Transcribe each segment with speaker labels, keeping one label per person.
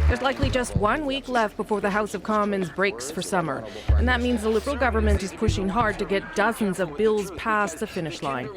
Speaker 1: There's likely just 1 week left before the House of Commons breaks for summer. And that means the Liberal government is pushing hard to get dozens of bills past the finish line.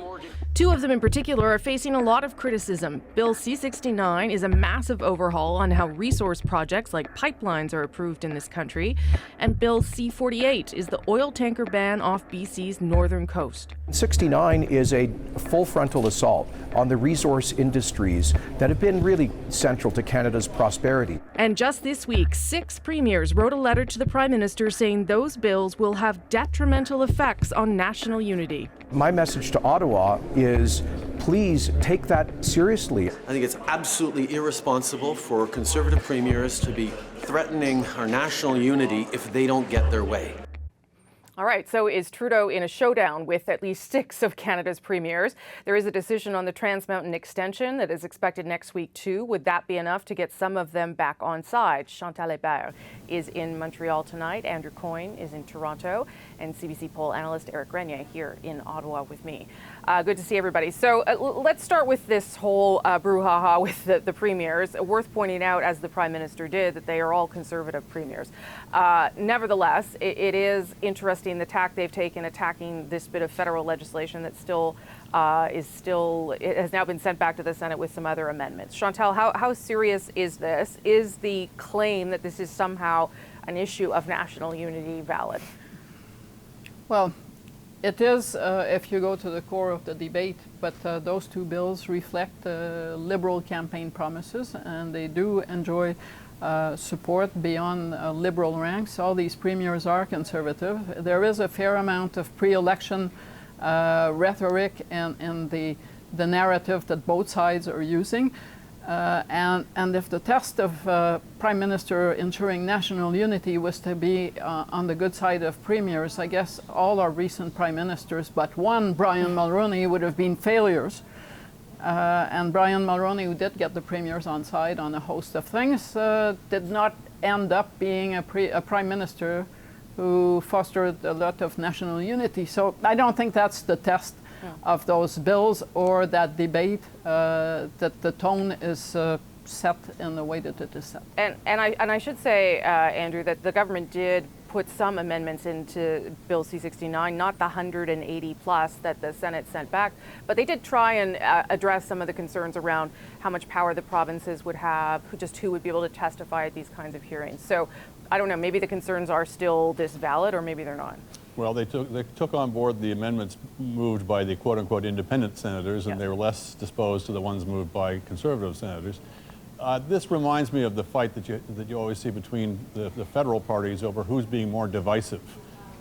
Speaker 1: Two of them in particular are facing a lot of criticism. Bill C-69 is a massive overhaul on how resource projects like pipelines are approved in this country. And Bill C-48 is the oil tanker ban off BC's northern coast.
Speaker 2: 69 is a full frontal assault on the resource industries that have been really central to Canada's prosperity.
Speaker 1: And just this week, 6 premiers wrote a letter to the Prime Minister saying those bills will have detrimental effects on national unity.
Speaker 2: My message to Ottawa is please take that seriously.
Speaker 3: I think it's absolutely irresponsible for Conservative premiers to be threatening our national unity if they don't get their way.
Speaker 1: All right, so is Trudeau in a showdown with at least 6 of Canada's premiers? There is a decision on the Trans Mountain extension that is expected next week too. Would that be enough to get some of them back on side? Chantal Hébert is in Montreal tonight. Andrew Coyne is in Toronto. And CBC poll analyst Eric Grenier here in Ottawa with me. Good to see everybody. So let's start with this whole brouhaha with the premiers. Worth pointing out, as the Prime Minister did, that they are all Conservative premiers. Nevertheless, it is interesting the tack they've taken attacking this bit of federal legislation that it has now been sent back to the Senate with some other amendments. Chantal, how serious is this? Is the claim that this is somehow an issue of national unity valid?
Speaker 4: Well, it is if you go to the core of the debate, but those 2 bills reflect Liberal campaign promises, and they do enjoy support beyond Liberal ranks. All these premiers are Conservative. There is a fair amount of pre-election rhetoric and the narrative that both sides are using. And if the test of Prime Minister ensuring national unity was to be on the good side of premiers, I guess all our recent Prime Ministers, but one, Brian Mulroney, would have been failures. And Brian Mulroney, who did get the premiers on side on a host of things, did not end up being a Prime Minister who fostered a lot of national unity. So I don't think that's the test of those bills or that debate, that the tone is set in the way that it is set.
Speaker 1: And I should say, Andrew, that the government did put some amendments into Bill C-69, not the 180 plus that the Senate sent back, but they did try and address some of the concerns around how much power the provinces would have, who would be able to testify at these kinds of hearings. So I don't know, maybe the concerns are still this valid, or maybe they're not.
Speaker 5: Well, they took on board the amendments moved by the quote-unquote independent senators, and they were less disposed to the ones moved by Conservative senators. This reminds me of the fight that you always see between the federal parties over who's being more divisive.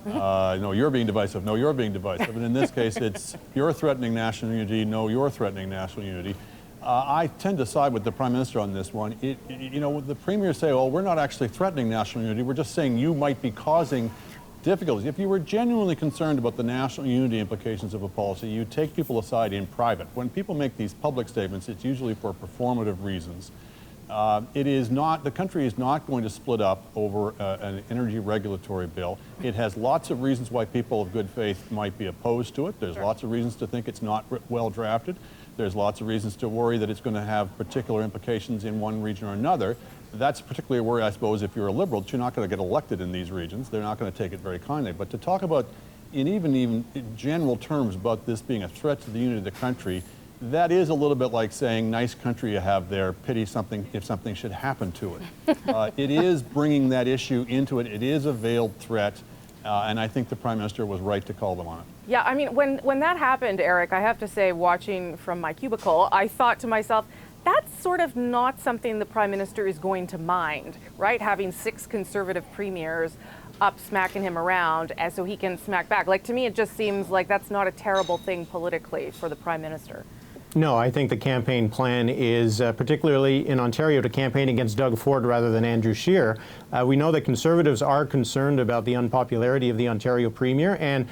Speaker 5: No, you're being divisive. No, you're being divisive. And in this case, it's you're threatening national unity. No, you're threatening national unity. I tend to side with the Prime Minister on this one. The premiers say, "Oh, we're not actually threatening national unity. We're just saying you might be causing difficulties." If you were genuinely concerned about the national unity implications of a policy, you take people aside in private. When people make these public statements, it's usually for performative reasons. The country is not going to split up over an energy regulatory bill. It has lots of reasons why people of good faith might be opposed to it. There's lots of reasons to think it's not well drafted. There's lots of reasons to worry that it's going to have particular implications in one region or another. That's particularly a worry, I suppose, if you're a Liberal, that you're not going to get elected in these regions. They're not going to take it very kindly. But to talk about, in even general terms, about this being a threat to the unity of the country, that is a little bit like saying, nice country you have there, pity something if something should happen to it. It is bringing that issue into it. It is a veiled threat, and I think the Prime Minister was right to call them on it.
Speaker 1: Yeah, I mean, when that happened, Eric, I have to say, watching from my cubicle, I thought to myself, that's sort of not something the Prime Minister is going to mind, right? Having 6 Conservative premiers up smacking him around so he can smack back. Like, to me, it just seems like that's not a terrible thing politically for the Prime Minister.
Speaker 6: No, I think the campaign plan is, particularly in Ontario, to campaign against Doug Ford rather than Andrew Scheer. We know that Conservatives are concerned about the unpopularity of the Ontario Premier, and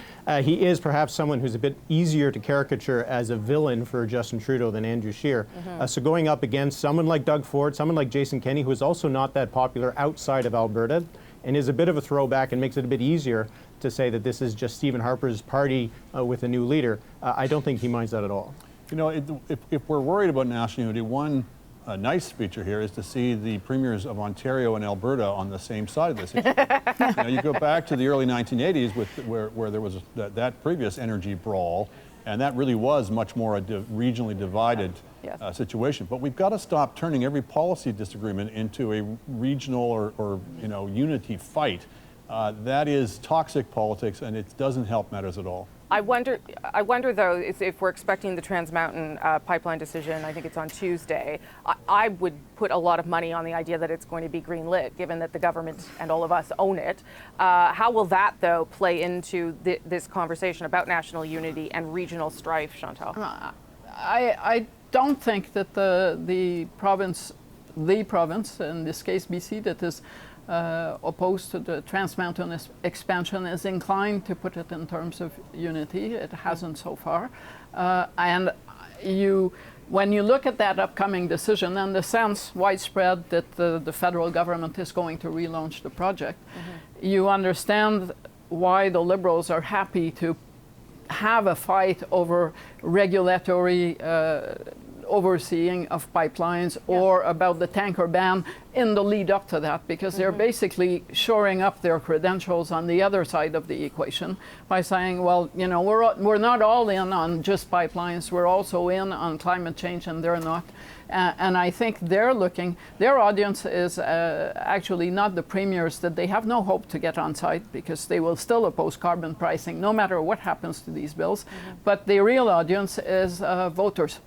Speaker 6: he is perhaps someone who's a bit easier to caricature as a villain for Justin Trudeau than Andrew Scheer. So going up against someone like Doug Ford, someone like Jason Kenney, who is also not that popular outside of Alberta, and is a bit of a throwback and makes it a bit easier to say that this is just Stephen Harper's party with a new leader, I don't think he minds that at all.
Speaker 5: You know, if we're worried about national unity, one a nice feature here is to see the premiers of Ontario and Alberta on the same side of this issue. You go back to the early 1980s where there was that previous energy brawl, and that really was much more a regionally divided situation. But we've got to stop turning every policy disagreement into a regional or unity fight. That is toxic politics, and it doesn't help matters at all.
Speaker 1: I wonder though, if we're expecting the Trans Mountain pipeline decision, I think it's on Tuesday, I would put a lot of money on the idea that it's going to be green lit, given that the government and all of us own it. How will that, though, play into this conversation about national unity and regional strife, Chantal?
Speaker 4: I don't think that the province, in this case BC, that is opposed to the Trans Mountain expansion is inclined to put it in terms of unity. It hasn't so far. And when you look at that upcoming decision and the sense widespread that the federal government is going to relaunch the project, you understand why the Liberals are happy to have a fight over regulatory overseeing of pipelines or about the tanker ban in the lead up to that, because they're basically shoring up their credentials on the other side of the equation by saying, well, we're not all in on just pipelines, we're also in on climate change, and they're not. And I think their audience is actually not the premiers, that they have no hope to get on site because they will still oppose carbon pricing no matter what happens to these bills. But the real audience is voters.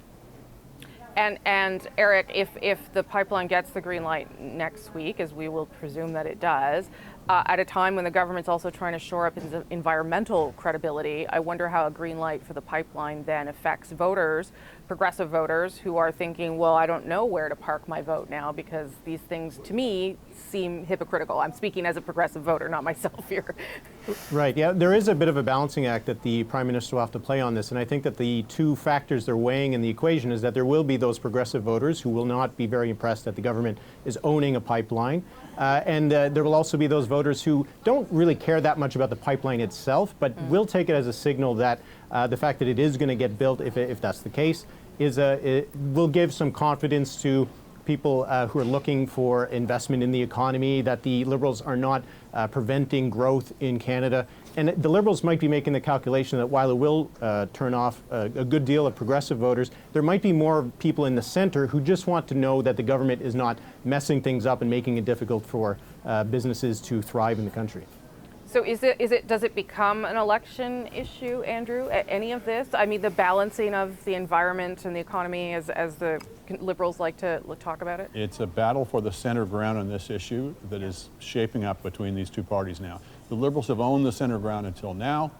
Speaker 1: And Eric, if the pipeline gets the green light next week, as we will presume that it does, at a time when the government's also trying to shore up its environmental credibility, I wonder how a green light for the pipeline then affects voters, progressive voters, who are thinking, well, I don't know where to park my vote now because these things, to me, seem hypocritical. I'm speaking as a progressive voter, not myself here.
Speaker 6: Right, yeah, there is a bit of a balancing act that the Prime Minister will have to play on this, and I think that the two factors they're weighing in the equation is that there will be those progressive voters who will not be very impressed that the government is owning a pipeline, and there will also be those voters who don't really care that much about the pipeline itself, but will take it as a signal that the fact that it is going to get built, if that's the case, it will give some confidence to people who are looking for investment in the economy, that the Liberals are not preventing growth in Canada. And the Liberals might be making the calculation that while it will turn off a good deal of progressive voters, there might be more people in the centre who just want to know that the government is not messing things up and making it difficult for businesses to thrive in the country.
Speaker 1: So does it become an election issue, Andrew, any of this? I mean, the balancing of the environment and the economy, as the Liberals like to talk about it?
Speaker 5: It's a battle for the center ground on this issue that is shaping up between these two parties now. The Liberals have owned the center ground until now,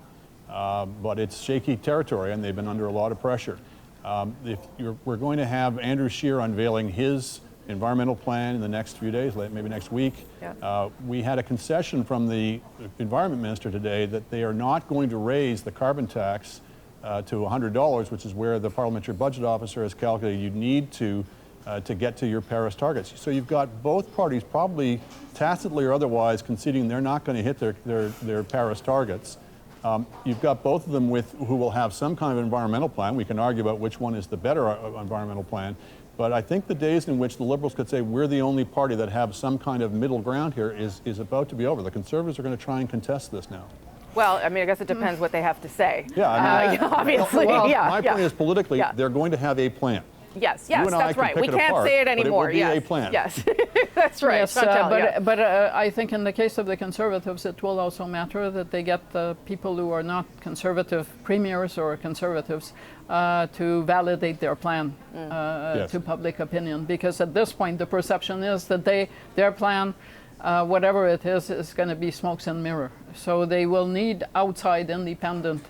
Speaker 5: but it's shaky territory and they've been under a lot of pressure. We're going to have Andrew Scheer unveiling his environmental plan in the next few days, maybe next week. Yeah. We had a concession from the Environment Minister today that they are not going to raise the carbon tax to $100, which is where the Parliamentary Budget Officer has calculated you need to get to your Paris targets. So you've got both parties probably tacitly or otherwise conceding they're not going to hit their Paris targets. You've got both of them who will have some kind of environmental plan. We can argue about which one is the better environmental plan. But I think the days in which the Liberals could say we're the only party that have some kind of middle ground here is about to be over. The Conservatives are going to try and contest this now.
Speaker 1: Well, I mean, I guess it depends what they have to say.
Speaker 5: Yeah, I mean,
Speaker 1: obviously.
Speaker 5: My point is politically, they're going to have a plan.
Speaker 1: Yes, that's right. We can't say it anymore.
Speaker 5: But it will be a plan.
Speaker 1: Yes, that's right.
Speaker 4: Yes, but I think in the case of the Conservatives, it will also matter that they get the people who are not Conservative premiers or Conservatives to validate their plan to public opinion. Because at this point, the perception is that their plan, whatever it is going to be smokes and mirror. So they will need outside independent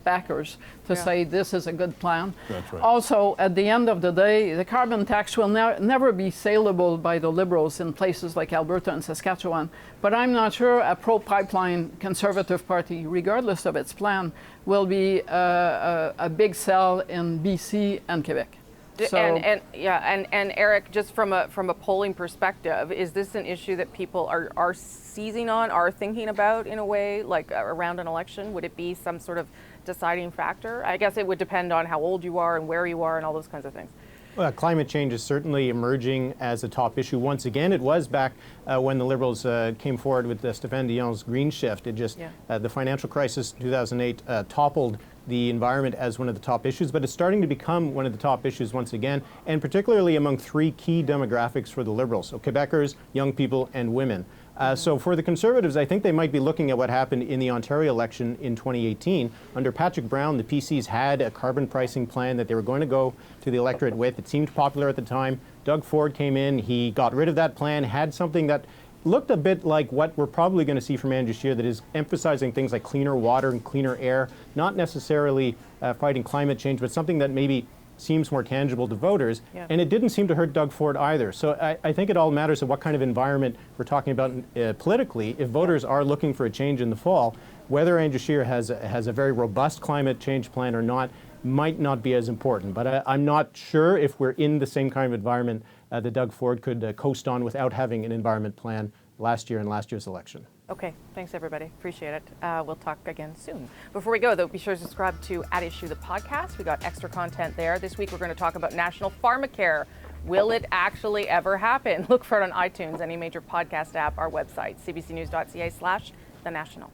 Speaker 4: backers to say this is a good plan.
Speaker 5: That's right.
Speaker 4: Also, at the end of the day, the carbon tax will never be saleable by the Liberals in places like Alberta and Saskatchewan. But I'm not sure a pro-pipeline Conservative Party, regardless of its plan, will be a big sell in BC and Quebec. So,
Speaker 1: and Eric, just from a polling perspective, is this an issue that people are seizing on, are thinking about in a way, like around an election? Would it be some sort of deciding factor? I guess it would depend on how old you are and where you are and all those kinds of things.
Speaker 6: Well, climate change is certainly emerging as a top issue once again. It was back when the Liberals came forward with Stéphane Dion's Green Shift. It just, the financial crisis in 2008 toppled the environment as one of the top issues, but it's starting to become one of the top issues once again, and particularly among three key demographics for the Liberals, so Quebecers, young people, and women. So for the Conservatives, I think they might be looking at what happened in the Ontario election in 2018. Under Patrick Brown, the PCs had a carbon pricing plan that they were going to go to the electorate with. It seemed popular at the time. Doug Ford came in, he got rid of that plan, had something that looked a bit like what we're probably going to see from Andrew Scheer, that is emphasizing things like cleaner water and cleaner air, not necessarily fighting climate change, but something that maybe seems more tangible to voters, and it didn't seem to hurt Doug Ford either. So I think it all matters of what kind of environment we're talking about politically. If voters are looking for a change in the fall, whether Andrew Scheer has a very robust climate change plan or not might not be as important. But I'm not sure if we're in the same kind of environment that Doug Ford could coast on without having an environment plan last year in last year's election.
Speaker 1: Okay, thanks everybody. Appreciate it. We'll talk again soon. Before we go, though, be sure to subscribe to At Issue, the podcast. We got extra content there. This week we're going to talk about National Pharmacare. Will it actually ever happen? Look for it on iTunes, any major podcast app, our website, cbcnews.ca/thenational.